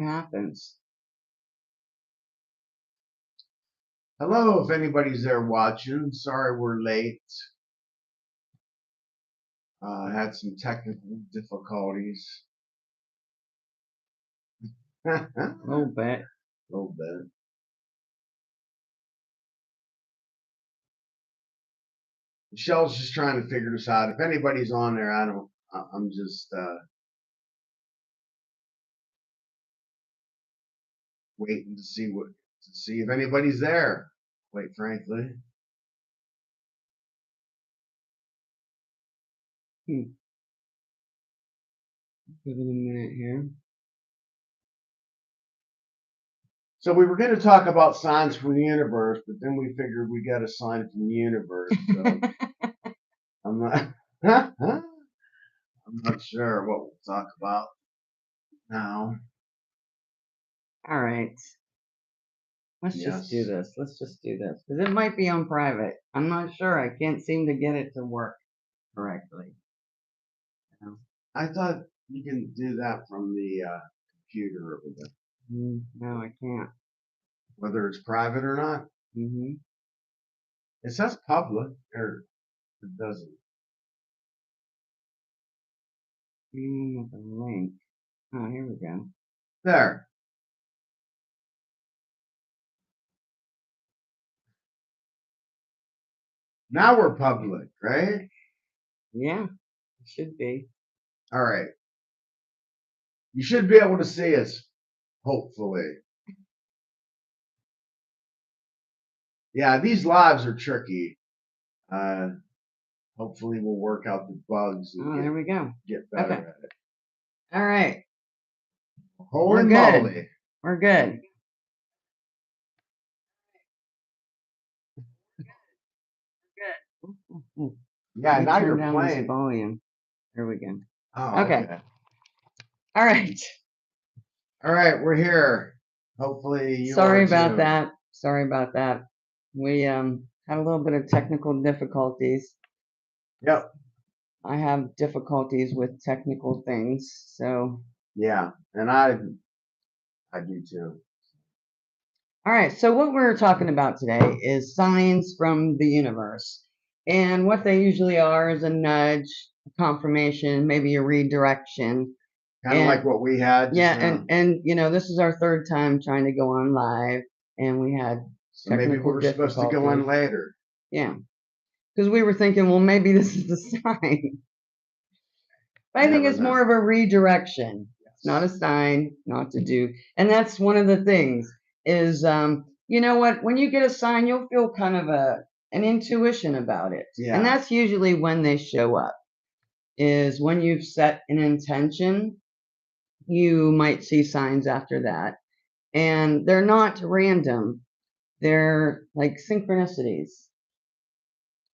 happens. Hello, if anybody's there watching. Sorry we're late. Had some technical difficulties. A little bit. A little bit. Michelle's just trying to figure this out. If anybody's on there, I'm just waiting to see if anybody's there, quite frankly. Give it a minute here. So we were going to talk about signs from the universe, but then we figured we got a sign from the universe. So I'm not sure what we'll talk about now. All right. Let's just do this. Let's just do this. Because it might be on private. I'm not sure. I can't seem to get it to work correctly. I thought you can do that from the computer over there. No, I can't. Whether it's private or not. Mm-hmm. It says public, or it doesn't. The link. Oh, here we go. There. Now we're public, right? Yeah, it should be. All right. You should be able to see us, hopefully. Yeah, these lives are tricky. Hopefully we'll work out the bugs and there we go. Get better at it. All right. Holy moly. We're good. Good. Yeah, now you're down playing. This volume. There we go. Oh, okay. All right. All right, we're here. Hopefully you Sorry about that. Sorry about that. We had a little bit of technical difficulties. Yep. I have difficulties with technical things, so. Yeah, and I do too. All right, so what we're talking about today is signs from the universe. And what they usually are is a nudge, a confirmation, maybe a redirection. Kind of like what we had. Yeah, and you know, this is our third time trying to go on live, and we had so maybe we were supposed to go on later. Yeah, because we were thinking, well, maybe this is the sign. But I think it's more of a redirection. Yes. It's not a sign, not to do. And that's one of the things is, you know what? When you get a sign, you'll feel kind of an intuition about it. Yeah. And that's usually when they show up, is when you've set an intention, you might see signs after that. And they're not random. They're like synchronicities.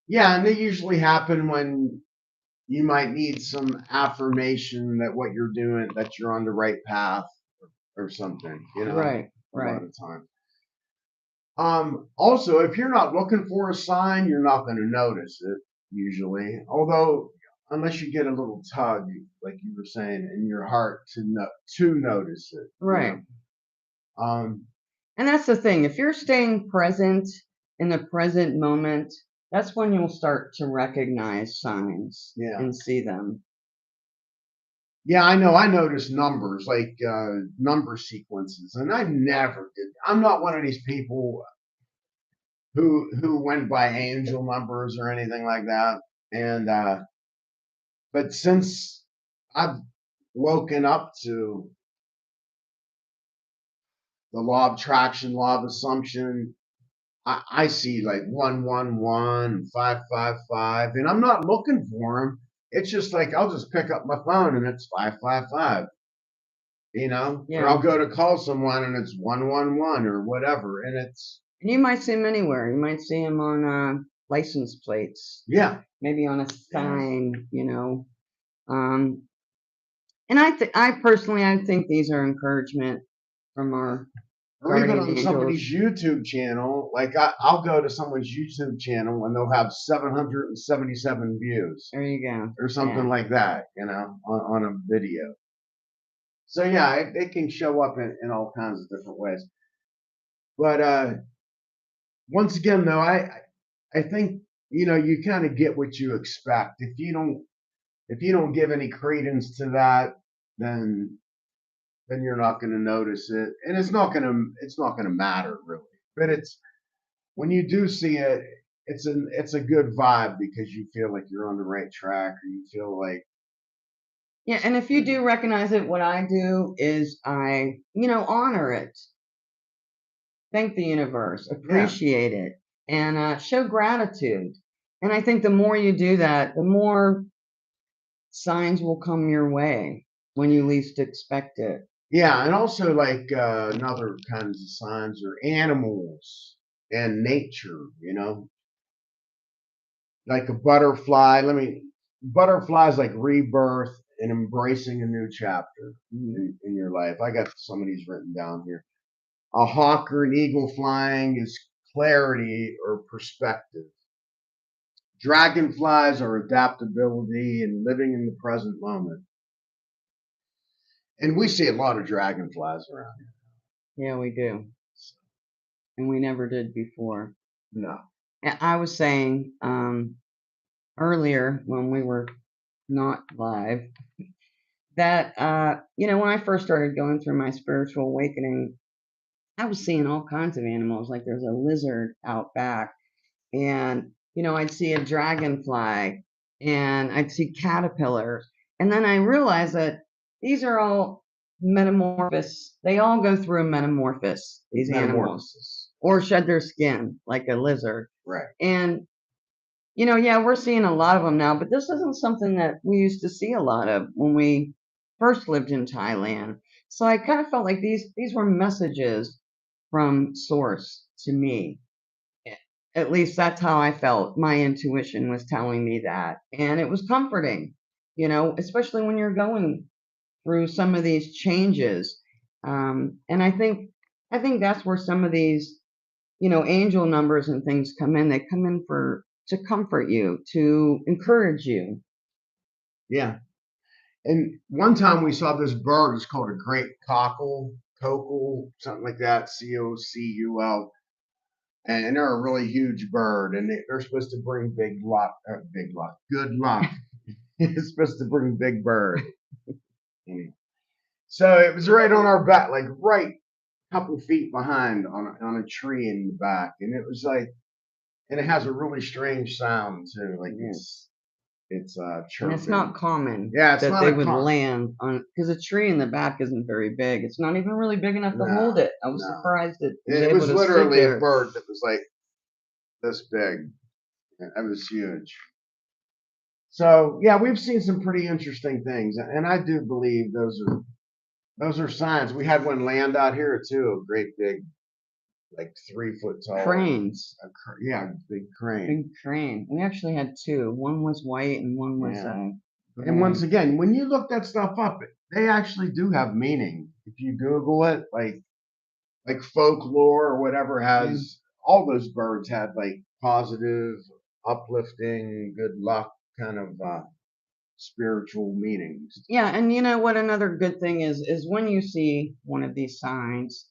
Yeah, and they usually happen when you might need some affirmation that what you're doing, that you're on the right path or something, you know. Right. A lot of time. Also, if you're not looking for a sign, you're not going to notice it usually. Although, unless you get a little tug, like you were saying, in your heart to notice it. Right. You know? And that's the thing. If you're staying present in the present moment, that's when you'll start to recognize signs and see them. Yeah, I know. I noticed numbers, like number sequences, and I never did. I'm not one of these people who went by angel numbers or anything like that. And but since I've woken up to the law of attraction, law of assumption, I see like 111, 555, and I'm not looking for them. It's just like I'll just pick up my phone and it's 555. You know, or I'll go to call someone and it's 111 or whatever, and it's. And you might see them anywhere. You might see them on license plates. Yeah. Maybe on a sign. You know. And I personally think these are encouragement from our. Or even on somebody's YouTube channel, like I'll go to someone's YouTube channel and they'll have 777 views. There you go. Or something like that, you know, on a video. So yeah, it can show up in all kinds of different ways. But once again, though, I think you kind of get what you expect. If you don't give any credence to that, then you're not going to notice it, and it's not gonna matter really. But it's when you do see it, it's a good vibe because you feel like you're on the right track, or you feel like Yeah, and if you do recognize it, what I do is I, honor it, thank the universe, appreciate it, and show gratitude. And I think the more you do that, the more signs will come your way when you least expect it. yeah, and also like another kinds of signs are animals and nature. Like a butterfly. Butterflies like rebirth and embracing a new chapter in your life. I got some of these written down here. A hawk or an eagle flying is clarity or perspective. Dragonflies are adaptability and living in the present moment. And we see a lot of dragonflies around here. Yeah, we do. And we never did before. No. I was saying earlier when we were not live that, when I first started going through my spiritual awakening, I was seeing all kinds of animals. Like there's a lizard out back, and, I'd see a dragonfly, and I'd see caterpillars. And then I realized that these are all metamorphosis. They all go through a metamorphosis, these animals, or shed their skin like a lizard. Right. And yeah, we're seeing a lot of them now, but this isn't something that we used to see a lot of when we first lived in Thailand. So I kind of felt like these were messages from source to me. At least that's how I felt. My intuition was telling me that. And it was comforting, especially when you're going through some of these changes. And I think that's where some of these angel numbers and things come in. They come in to comfort you, to encourage you. Yeah. And one time we saw this bird. It's called a great cockle, something like that. Cocul. And they're a really huge bird, and they're supposed to bring good luck. It's supposed to bring big bird. So it was right on our back, like right a couple feet behind on a tree in the back, and it was like, and it has a really strange sound too, like it's chirping. And it's not common Yeah, it's that not they a would con- land on, because a tree in the back isn't very big. It's not even really big enough to hold it. I was surprised it was It able was to sit literally a there. bird that was like this big. It was huge. So yeah, we've seen some pretty interesting things, and I do believe those are signs. We had one land out here too, a great big, like 3 foot tall Cranes. Yeah, big crane. Big crane. We actually had two. One was white and one was And once again, when you look that stuff up, they actually do have meaning. If you Google it, like folklore or whatever has all those birds had like positive, uplifting, good luck kind of spiritual meanings. Yeah, and you know what another good thing is when you see one of these signs,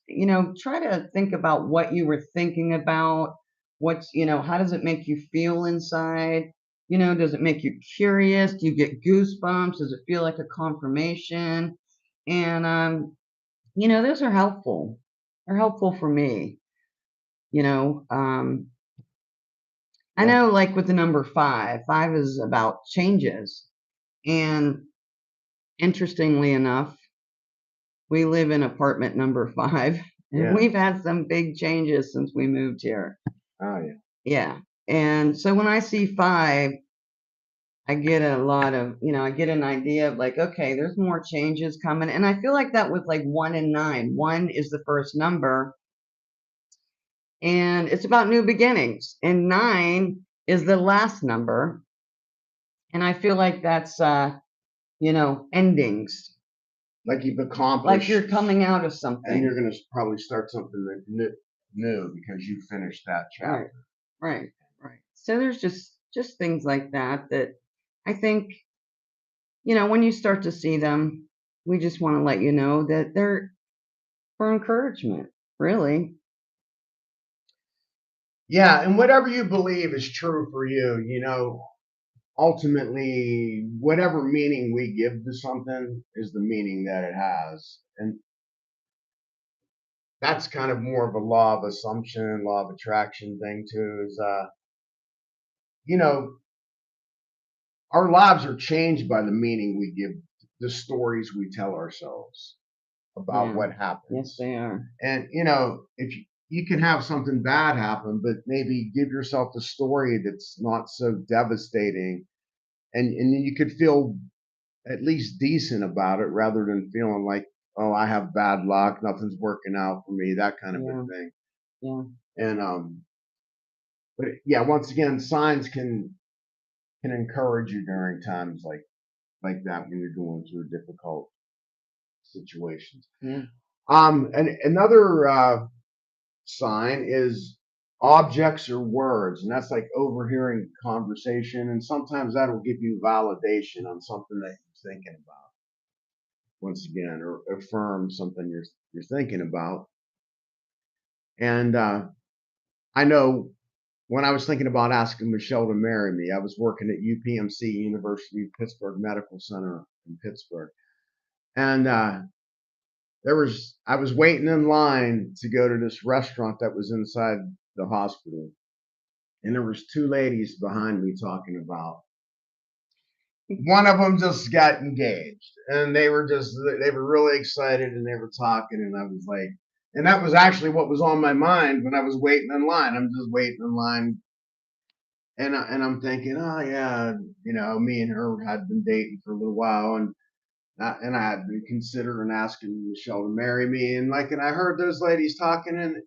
try to think about what you were thinking about. How does it make you feel inside? Does it make you curious? Do you get goosebumps? Does it feel like a confirmation? And those are helpful. They're helpful for me. You know, um, I know like with the number five is about changes. And interestingly enough, we live in apartment number 5, and we've had some big changes since we moved here. Oh yeah. Yeah. And so when I see 5, I get a lot of, I get an idea of like, okay, there's more changes coming. And I feel like that with like 1 and 9. 1 is the first number, and it's about new beginnings. And 9 is the last number. And I feel like that's, endings. Like you've accomplished. Like you're coming out of something. And you're going to probably start something new because you finished that chapter. Right. So there's just things like that I think, when you start to see them, we just want to let you know that they're for encouragement, really. Yeah, and whatever you believe is true for you, ultimately, whatever meaning we give to something is the meaning that it has. And that's kind of more of a law of assumption, law of attraction thing too, is you know, our lives are changed by the meaning we give the stories we tell ourselves about Yeah. what Yes, happens. they are. And if you can have something bad happen, but maybe give yourself a story that's not so devastating, and then you could feel at least decent about it rather than feeling like, oh, I have bad luck, nothing's working out for me, that kind of a Yeah. thing. Yeah. And but yeah, once again, signs can encourage you during times like that when you're going through difficult situations. Yeah. And another sign is objects or words, and that's like overhearing conversation, and sometimes that'll give you validation on something that you're thinking about. Once again, or affirm something you're thinking about. And I know when I was thinking about asking Michelle to marry me, I was working at UPMC, University of Pittsburgh Medical Center in Pittsburgh, and I was waiting in line to go to this restaurant that was inside the hospital, and there was two ladies behind me talking about. One of them just got engaged, and they were really excited, and they were talking, and I was like, and that was actually what was on my mind when I was waiting in line. I'm just waiting in line, and I'm thinking, oh yeah, me and her had been dating for a little while, and I had been considering asking Michelle to marry me, and I heard those ladies talking, and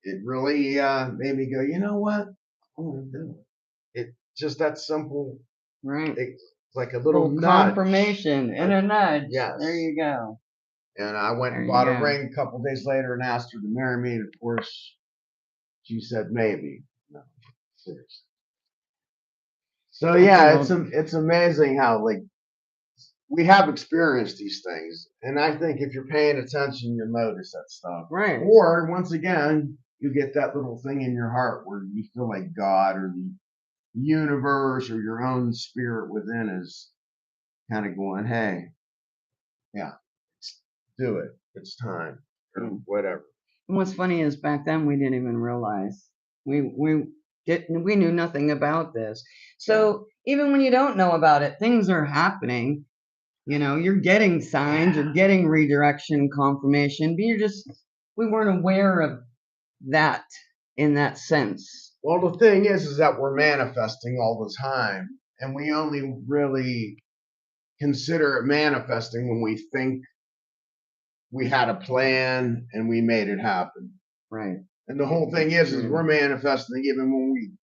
it really made me go, you know what, I want to do it. It just that simple. Right. It's like a little Little nudge. confirmation and a nudge. Yes. There you go. And I went There and you bought a go. ring a couple days later and asked her to marry me. And of course, she said maybe. No, seriously. So yeah, it's amazing how we have experienced these things, and I think if you're paying attention, you'll notice that stuff. Right. Or once again, you get that little thing in your heart where you feel like God or the universe or your own spirit within is kind of going, "Hey, yeah, do it. It's time," or whatever. And what's funny is back then we didn't even realize we knew nothing about this. So even when you don't know about it, things are happening. You're getting signs, you're getting redirection, confirmation, but we weren't aware of that in that sense. Well, the thing is that we're manifesting all the time, and we only really consider it manifesting when we think we had a plan and we made it happen. Right. And the whole thing is we're manifesting even when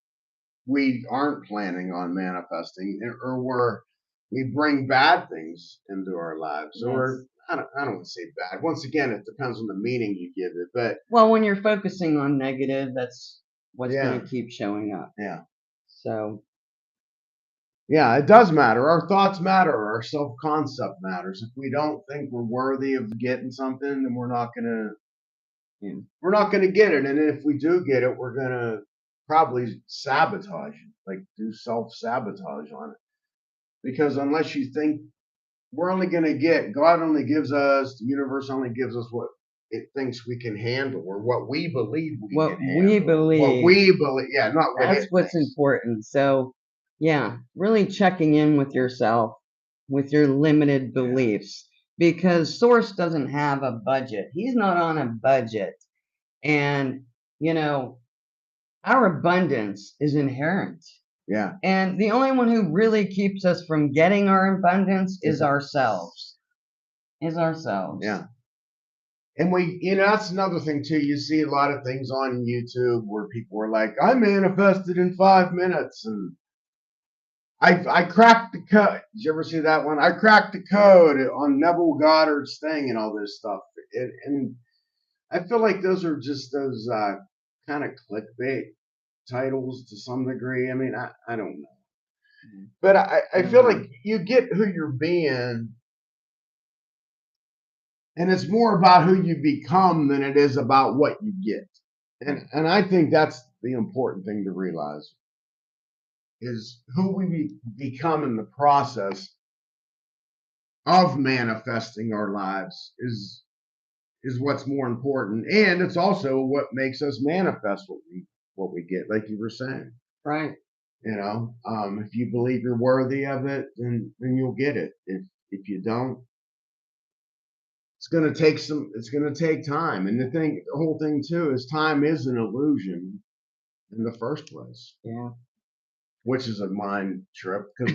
we aren't planning on manifesting, or we bring bad things into our lives. Yes. Or I don't want to say bad. Once again, it depends on the meaning you give it. But well, when you're focusing on negative, that's what's going to keep showing up. Yeah. So yeah, it does matter. Our thoughts matter. Our self-concept matters. If we don't think we're worthy of getting something, then we're not gonna get it. And if we do get it, we're gonna probably sabotage it, like do self-sabotage on it. Because unless you think we're only gonna get, God only gives us, the universe only gives us what it thinks we can handle, or what we believe we can handle. What we believe, yeah, not what that's what's important. So yeah, really checking in with yourself, with your limited beliefs, because Source doesn't have a budget. He's not on a budget. And, our abundance is inherent. Yeah. And the only one who really keeps us from getting our abundance is ourselves. Yeah. And that's another thing too. You see a lot of things on YouTube where people are like, I manifested in 5 minutes, and I cracked the code. Did you ever see that one? I cracked the code on Neville Goddard's thing and all this stuff. And I feel like those are just those kind of clickbait titles to some degree. I mean, I don't know. But I feel like you get who you're being And it's more about who you become than it is about what you get. And I think that's the important thing to realize is who we become in the process of manifesting our lives is what's more important, and it's also what makes us manifest what we get, like you were saying. Right. If you believe you're worthy of it, then you'll get it. If you don't, it's gonna take time. And the whole thing too is time is an illusion in the first place. Yeah. Which is a mind trip because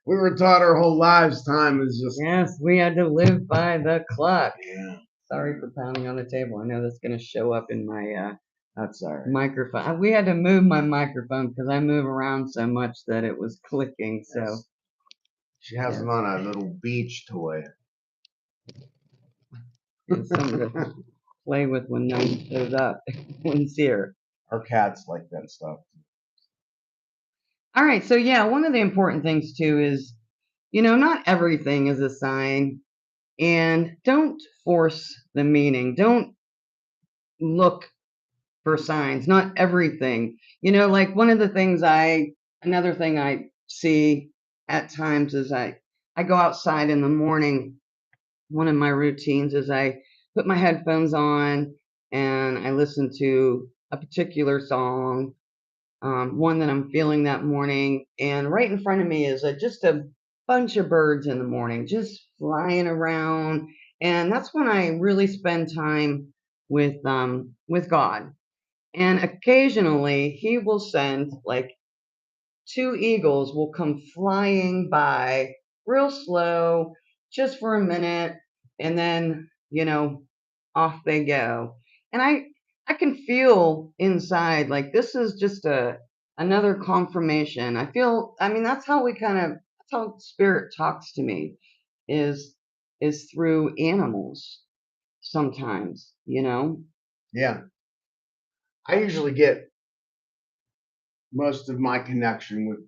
we were taught our whole lives time is just. Yes, we had to live by the clock. Yeah. Sorry for pounding on the table. I know that's going to show up in my That's all right. microphone. We had to move my microphone because I move around so much that it was clicking. So she has it on a little beach toy. It's something to play with when no one shows up, when he's here. Our cats like that stuff. All right. So yeah, one of the important things too is, not everything is a sign, and don't force the meaning. Don't look for signs. Not everything. Like one of the things another thing I see at times is I go outside in the morning. One of my routines is I put my headphones on and I listen to a particular song, one that I'm feeling that morning. And right in front of me is just a bunch of birds in the morning, just flying around. And that's when I really spend time with God. And occasionally he will send like two eagles will come flying by real slow, just for a minute, and then, off they go. And I can feel inside like this is just another confirmation. That's how that's how spirit talks to me is through animals sometimes. Yeah. I usually get most of my connection with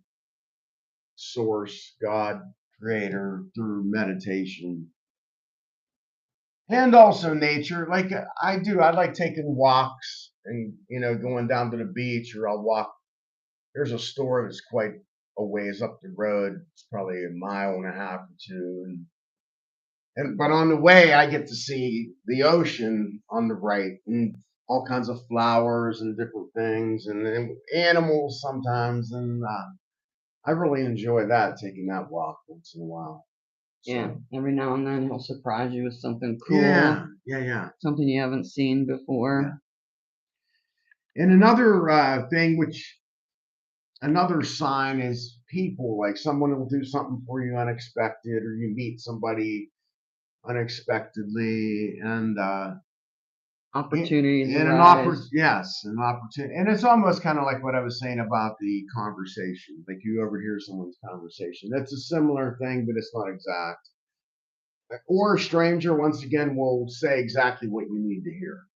source, God, creator through meditation and also nature. Like I do, I like taking walks and going down to the beach, or I'll walk. There's a store that's quite a ways up the road. It's probably a mile and a half or two, but on the way I get to see the ocean on the right and all kinds of flowers and different things and animals sometimes, and I really enjoy that, taking that walk once in a while. Yeah, every now and then he'll surprise you with something cool. Yeah. Something you haven't seen before. Yeah. And another thing, another sign is people. Like someone will do something for you unexpected, or you meet somebody unexpectedly, and opportunities and arise. an opportunity. And it's almost kind of like what I was saying about the conversation. Like you overhear someone's conversation. That's a similar thing, but it's not exact. Or a stranger, once again, will say exactly what you need to hear.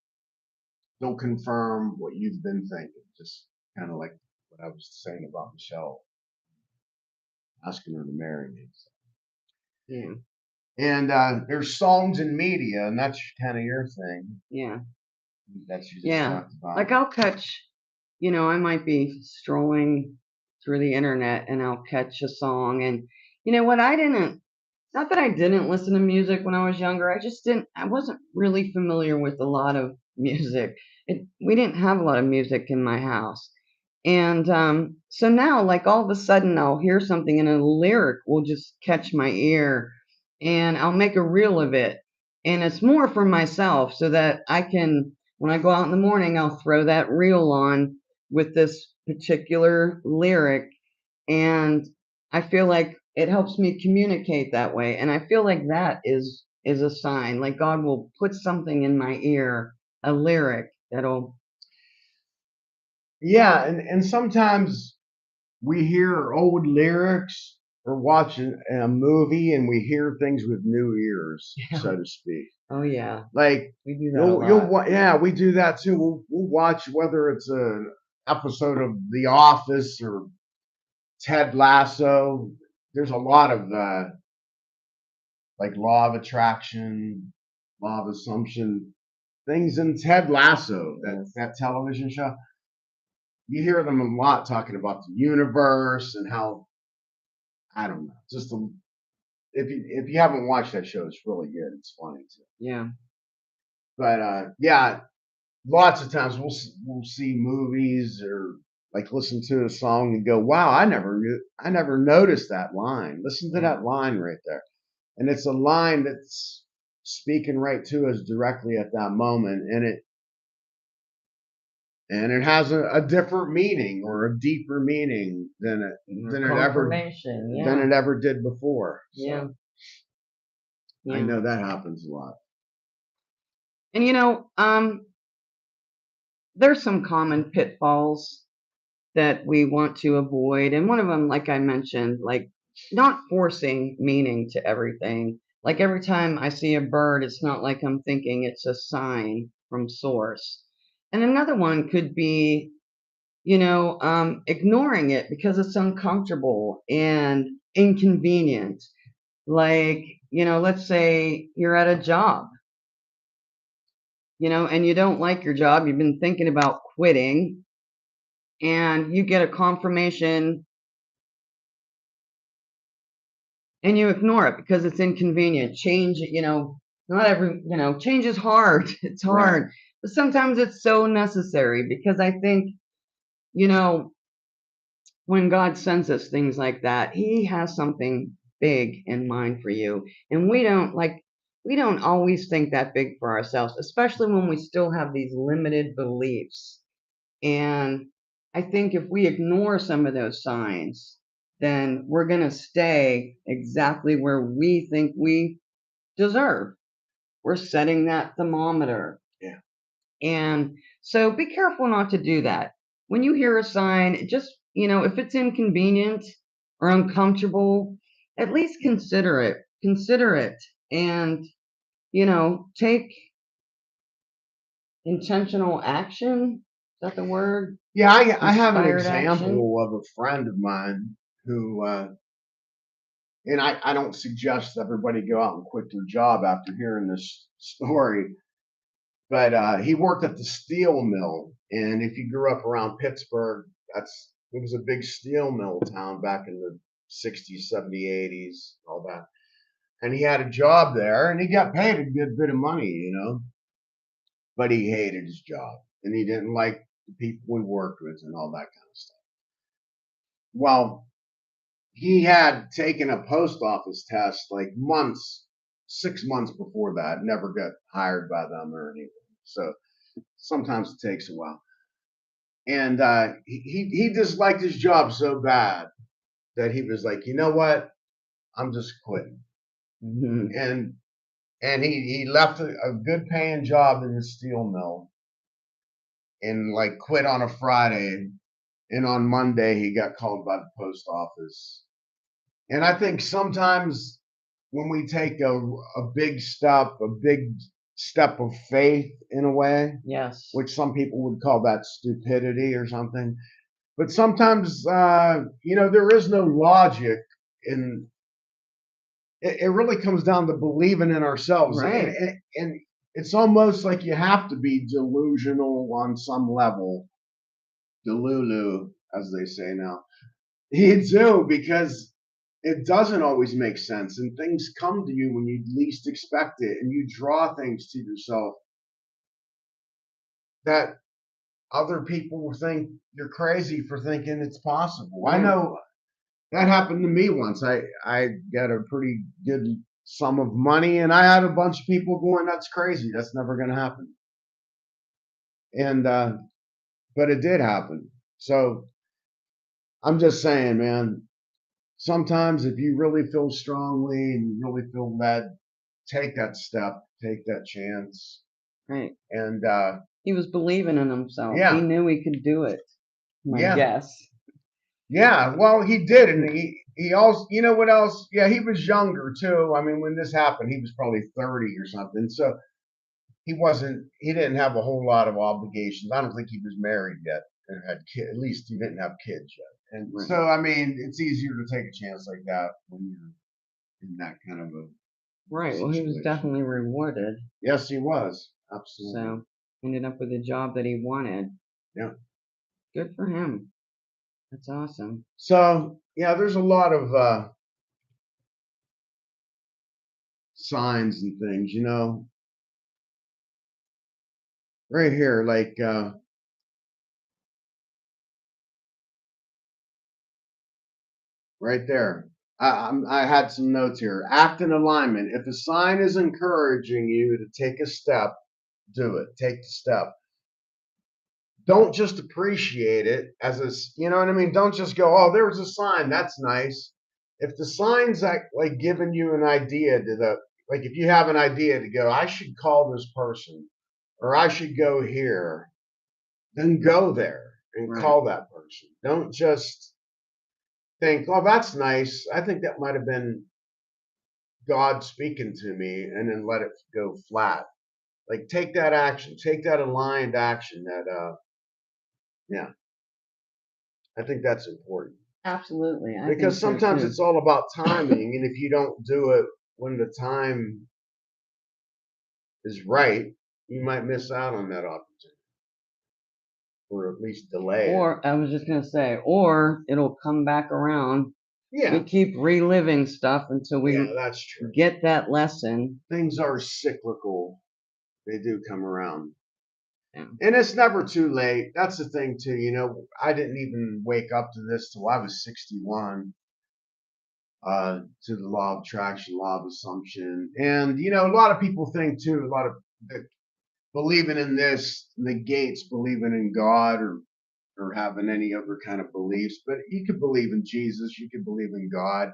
They'll confirm what you've been thinking. Just kind of like what I was saying about Michelle asking her to marry me. Yeah. And there's songs and media, and that's kind of your thing. Yeah. That you just Yeah. talked about. Like I'll catch, I might be strolling through the internet and I'll catch a song. And you know what? Not that I didn't listen to music when I was younger. I wasn't really familiar with a lot of music. We didn't have a lot of music in my house. And so now, like all of a sudden, I'll hear something and a lyric will just catch my ear and I'll make a reel of it. And it's more for myself so that I can, when I go out in the morning, I'll throw that reel on with this particular lyric. And I feel like it helps me communicate that way. And I feel like that is a sign. Like God will put something in my ear, a lyric that'll. Yeah, and sometimes we hear old lyrics or watch a movie and we hear things with new ears, so to speak. Oh yeah, like we do that a lot. Yeah, we do that too. We'll watch whether it's an episode of The Office or Ted Lasso. There's a lot of like law of attraction, law of assumption, things in Ted Lasso, that television show. You hear them a lot talking about the universe and how, I don't know, just if you haven't watched that show, it's really good. It's funny too. Yeah. But yeah, lots of times we'll see movies or like listen to a song and go, wow, I never noticed that line. Listen to that line right there. And it's a line that's speaking right to us directly at that moment, and it has a different meaning or a deeper meaning than it ever did before. So Yeah. I know that happens a lot. And there's some common pitfalls that we want to avoid. And one of them, like I mentioned, like not forcing meaning to everything. Like every time I see a bird, it's not like I'm thinking it's a sign from source. And another one could be, ignoring it because it's uncomfortable and inconvenient. Like, let's say you're at a job, and you don't like your job. You've been thinking about quitting, and you get a confirmation and you ignore it because it's inconvenient. Change, change is hard. It's hard. Right. But sometimes it's so necessary because I think, when God sends us things like that, He has something big in mind for you. And we don't always think that big for ourselves, especially when we still have these limited beliefs. And I think if we ignore some of those signs, then we're going to stay exactly where we think we deserve. We're setting that thermometer. Yeah. And so be careful not to do that. When you hear a sign, just, if it's inconvenient or uncomfortable, at least consider it. Consider it and, take intentional action. Is that the word? Yeah, I have an Inspired action. example of a friend of mine who, and I don't suggest everybody go out and quit their job after hearing this story, but he worked at the steel mill. And if you grew up around Pittsburgh, it was a big steel mill town back in the 60s, 70s, 80s, all that. And he had a job there and he got paid a good bit of money, but he hated his job and he didn't like the people he worked with and all that kind of stuff. Well, he had taken a post office test like 6 months before that, never got hired by them or anything. So sometimes it takes a while. And he disliked his job so bad that he was like, you know what? I'm just quitting. Mm-hmm. And he left a good paying job in the steel mill and like quit on a Friday. And on Monday, he got called by the post office. And I think sometimes when we take a big step of faith in a way, Yes. which some people would call that stupidity or something, but sometimes, there is no logic in it. It really comes down to believing in ourselves. Right. And it's almost like you have to be delusional on some level, delulu, as they say now. You do, because it doesn't always make sense, and things come to you when you least expect it, and you draw things to yourself that other people will think you're crazy for thinking it's possible. I know that happened to me once. I got a pretty good sum of money, and I had a bunch of people going, "That's crazy. That's never going to happen." And but it did happen. So I'm just saying, man. Sometimes, if you really feel strongly and you really feel led, take that step, take that chance, Right. and He was believing in himself. yeah, He knew he could do it. My guess. Yeah. Well, he did, and he also, you know what else? Yeah, he was younger too. I mean, when this happened, he was probably 30 or something. So he didn't have a whole lot of obligations. I don't think he was married yet and had kids. At least he didn't have kids yet. And so, I mean, it's easier to take a chance like that when you're in that kind of a Right. Well, he was situation. definitely rewarded. Yes, he was. Absolutely. So ended up with a job that he wanted. Yeah. Good for him. That's awesome. So yeah, there's a lot of signs and things, right here, like right there. I had some notes here. Act in alignment. If a sign is encouraging you to take a step, do it. Take the step. Don't just appreciate it as a, you know what I mean? Don't just go, oh, there's a sign. That's nice. If the sign's like giving you an idea like if you have an idea to go, I should call this person or I should go here, then go there and Right. call that person. Don't just think, oh, that's nice. I think that might have been God speaking to me and then let it go flat. Like take that action, take that aligned action yeah, I think that's important. Absolutely. I think Because so sometimes too. it's all about timing, and if you don't do it when the time is right, you might miss out on that opportunity, or at least delay it. Or I was just gonna say, or it'll come back around. We Yeah, keep reliving stuff until we yeah, that's true. get that lesson. Things are cyclical; they do come around, Yeah. and it's never too late. That's the thing too. I didn't even wake up to this till I was 61. To the law of attraction, law of assumption, and a lot of people think too. A lot of that believing in this negates believing in God or having any other kind of beliefs. But you could believe in Jesus, you could believe in God.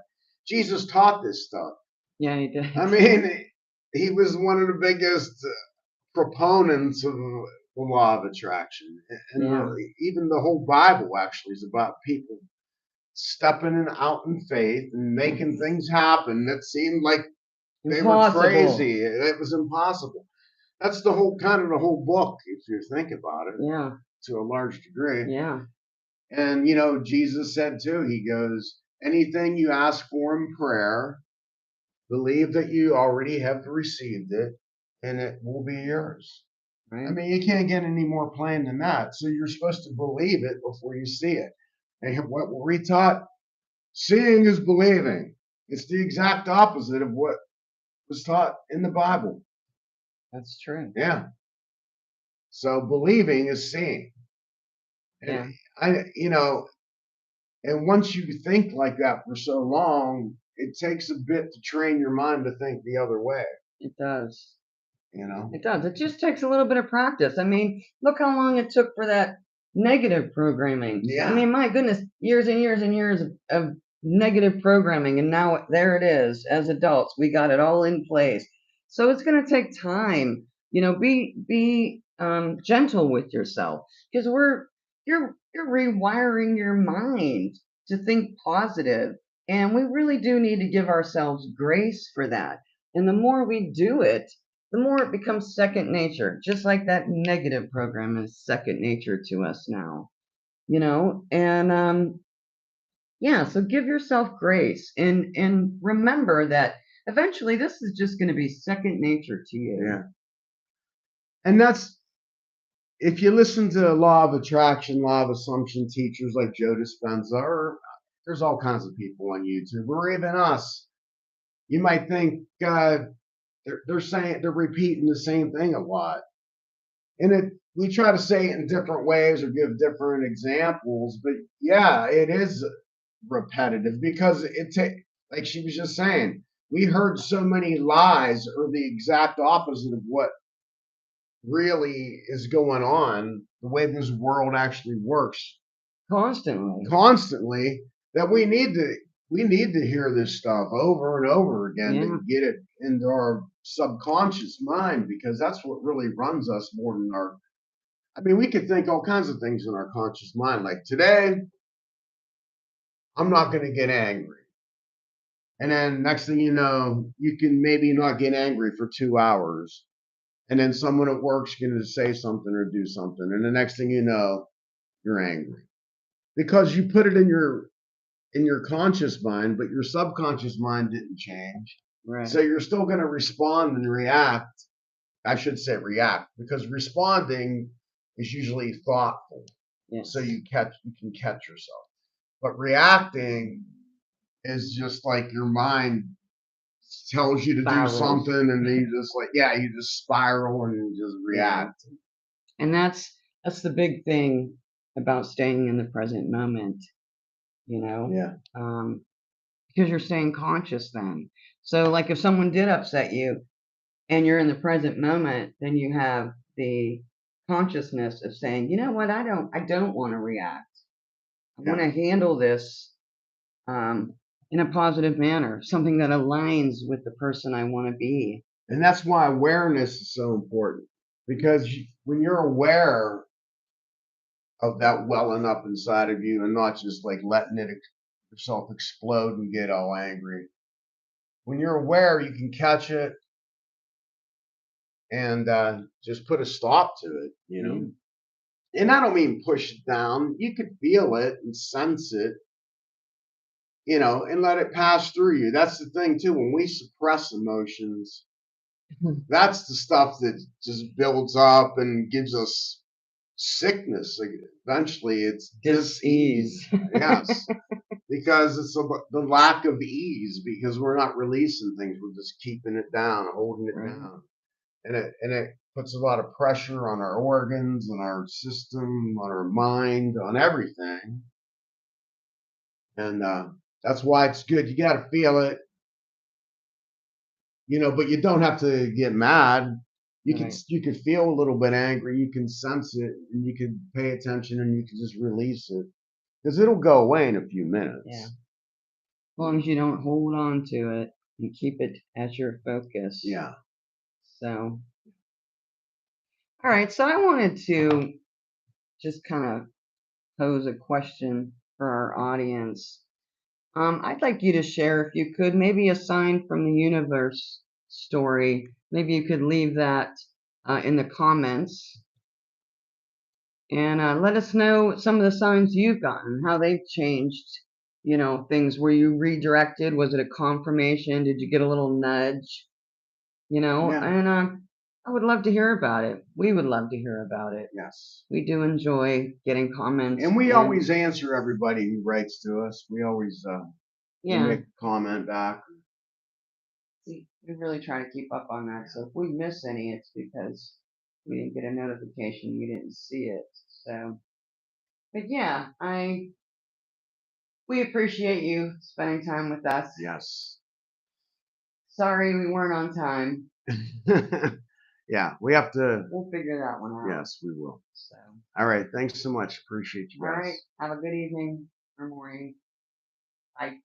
Jesus taught this stuff. Yeah, he did. I mean, he was one of the biggest proponents of the law of attraction, and Yeah. even the whole Bible actually is about people stepping out in faith and making things happen that seemed like they were Impossible. crazy. It was impossible. That's the whole kind of the whole book, if you think about it, Yeah. to a large degree. Yeah. And Jesus said too, he goes, anything you ask for in prayer, believe that you already have received it and it will be yours. I Right. mean, you can't get any more plain than that. So you're supposed to believe it before you see it. And what were we taught? Seeing is believing. It's the exact opposite of what was taught in the Bible. That's true. Yeah. So believing is seeing. And Yeah. and once you think like that for so long, it takes a bit to train your mind to think the other way, It does. you know? It does. It just takes a little bit of practice. I mean, look how long it took for that negative programming. I Yeah. mean, my goodness, years and years and years of negative programming, and now there it is. As adults, we got it all in place. So it's going to take time. Be gentle with yourself because you're rewiring your mind to think positive, and we really do need to give ourselves grace for that. And the more we do it, the more it becomes second nature, just like that negative program is second nature to us now, and yeah, so give yourself grace and remember that eventually this is just going to be second nature to you. Yeah. And that's if you listen to law of attraction, law of assumption teachers like Joe Dispenza, or there's all kinds of people on YouTube, or even us, you might think they're saying they're repeating the same thing a lot. And we try to say it in different ways or give different examples, but yeah, it is repetitive because like she was just saying, we heard so many lies or the exact opposite of what really is going on, the way this world actually works constantly, that we need to hear this stuff over and over again to get it into our subconscious mind because that's what really runs us more than our. I mean, we could think all kinds of things in our conscious mind, like today, I'm not going to get angry. And then next thing you know, you can maybe not get angry for 2 hours. And then someone at work's going to say something or do something. And the next thing you know, you're angry because you put it in your conscious mind, but your subconscious mind didn't change. Right. So you're still going to respond and react. I should say react, because responding is usually thoughtful. Yes. So you can catch yourself. But reacting is just like your mind tells you to Spirals. do something, and then you just you just spiral and you just react. Yeah. And that's the big thing about staying in the present moment, you know? Yeah. Because you're staying conscious then. So like if someone did upset you and you're in the present moment, then you have the consciousness of saying, you know what, I don't want to react. I want to handle this in a positive manner, something that aligns with the person I want to be. And that's why awareness is so important, because when you're aware of that welling up inside of you and not just like letting it yourself explode and get all angry, when you're aware, you can catch it and just put a stop to it, you know. And I don't mean push it down. You could feel it and sense it, you know, and let it pass through you. That's the thing too. When we suppress emotions, that's the stuff that just builds up and gives us sickness. Like, eventually, it's dis-ease. Yes, because it's the lack of ease, because we're not releasing things. We're just keeping it down, holding it down, and it puts a lot of pressure on our organs, on our system, on our mind, on everything. And that's why it's good. You got to feel it, you know, but you don't have to get mad. You can feel a little bit angry. You can sense it, and you can pay attention, and you can just release it, because it'll go away in a few minutes. Yeah. As long as you don't hold on to it and keep it as your focus. Yeah. So, all right. So I wanted to just kind of pose a question for our audience. I'd like you to share, if you could, maybe a sign from the universe story. Maybe you could leave that in the comments. And let us know some of the signs you've gotten, how they've changed, you know, things. Were you redirected? Was it a confirmation? Did you get a little nudge? You know, and I would love to hear about it. We would love to hear about it. Yes. We do enjoy getting comments. And we always answer everybody who writes to us. We always make a comment back. We really try to keep up on that. So if we miss any, it's because we didn't get a notification, you didn't see it. So, but yeah, we appreciate you spending time with us. Yes. Sorry we weren't on time. Yeah, we have to. We'll figure that one out. Yes, we will. So. All right. Thanks so much. Appreciate you guys. All right. Have a good evening or morning. Bye.